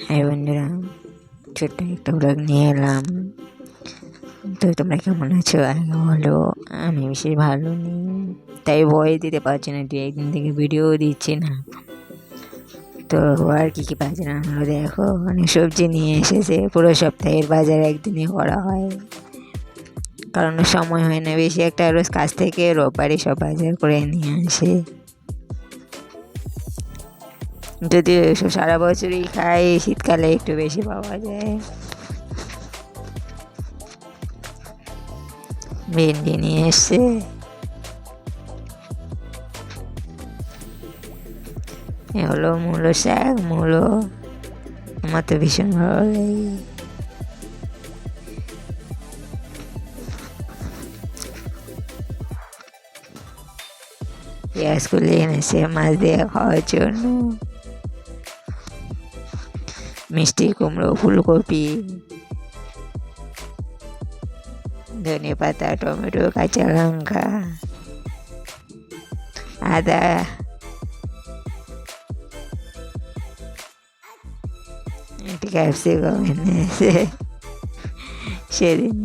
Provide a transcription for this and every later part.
হ্যাঁ বন্ধুরা, ছোট্ট একটা ব্লগ নিয়ে এলাম। তো তোমরা কেমন আছো আগে বলো। আমি বেশি ভালো নেই, তাই ভয় দিতে পারছি না, 2-1 দিন থেকে ভিডিও দিচ্ছি না। তো আর কী বাজার আনলো দেখো, অনেক সবজি নিয়ে এসেছে। পুরো সপ্তাহের বাজার একদিনই করা হয়, কারণ সময় হয় না বেশি একটা। রোজ কাজ থেকে রোববারই সব বাজার করে নিয়ে আসে। যদি এসব সারা বছরই খাই, শীতকালে একটু বেশি পাওয়া যায়। ভেন্ডি নিয়ে এসছে, এ হলো মূলো শাক। মূলো আমার তো ভীষণ ভালো লাগে। পেঁয়াজ কুলে এনেছে মাছ দিয়ে খাওয়ার জন্য। মিষ্টি কুমড়ো, ফুলকপি, ধনে পাতা, টমেটো, কাঁচা লঙ্কা, আদা, একটি ক্যাপসিকাম এনেছে সেদিন।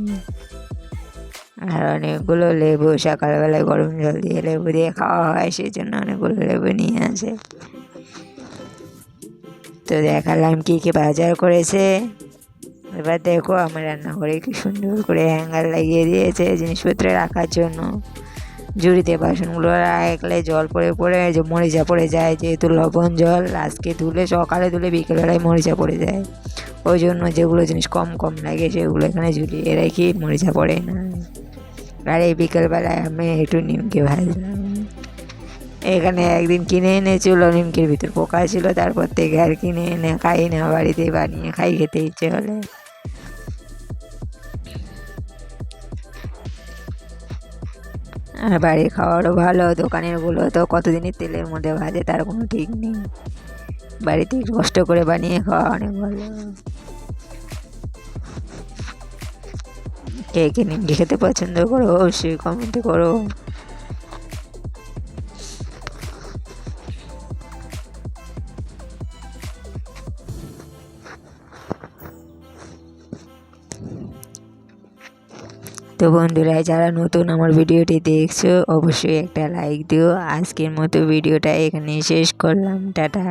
আর অনেকগুলো লেবু, সকালবেলায় গরম জল দিয়ে লেবু দিয়ে খাওয়া হয়, সেই জন্য অনেকগুলো লেবু নিয়ে আসে। তো দেখালাম কী কী বাজার করেছে। এবার দেখো আমার রান্নাঘরে কি সুন্দর করে হ্যাঙ্গার লাগিয়ে দিয়েছে জিনিসপত্র রাখার জন্য। ঝুড়িতে বাসনগুলো রাখলে জল পড়ে পড়ে যে মরিচা পড়ে যায়, যেহেতু লবণ জল। আজকে ধুলে, সকালে ধুলে বিকেলবেলায় মরিচা পড়ে যায়। ওই জন্য যেগুলো জিনিস কম কম লাগে সেগুলো এখানে ঝুলিয়ে রাখি, মরিচা পড়ে না। আর এই বিকেলবেলায় আমি একটু নিমকি ভাজলাম। এখানে একদিন কিনে এনেছিল, নিমকির ভিতর পোকা ছিল, তারপর থেকে আর কিনে এনে খাই না, বাড়িতে বানিয়ে খাই খেতে ইচ্ছে হলে। আর বাড়ির খাওয়ারও ভালো, দোকানেরগুলো তো কতদিনই তেলের মধ্যে ভাজে তার কোনো ঠিক নেই। বাড়িতে একটু কষ্ট করে বানিয়ে খাওয়া অনেক ভালো। কে কে নিমকি খেতে পছন্দ করো অবশ্যই কমেন্টে করো। তো বন্ধুরা, যারা নতুন আমার ভিডিওটি দেখছো অবশ্যই একটা লাইক দিও। আজকের মতো ভিডিওটা এখানেই শেষ করলাম, টাটা।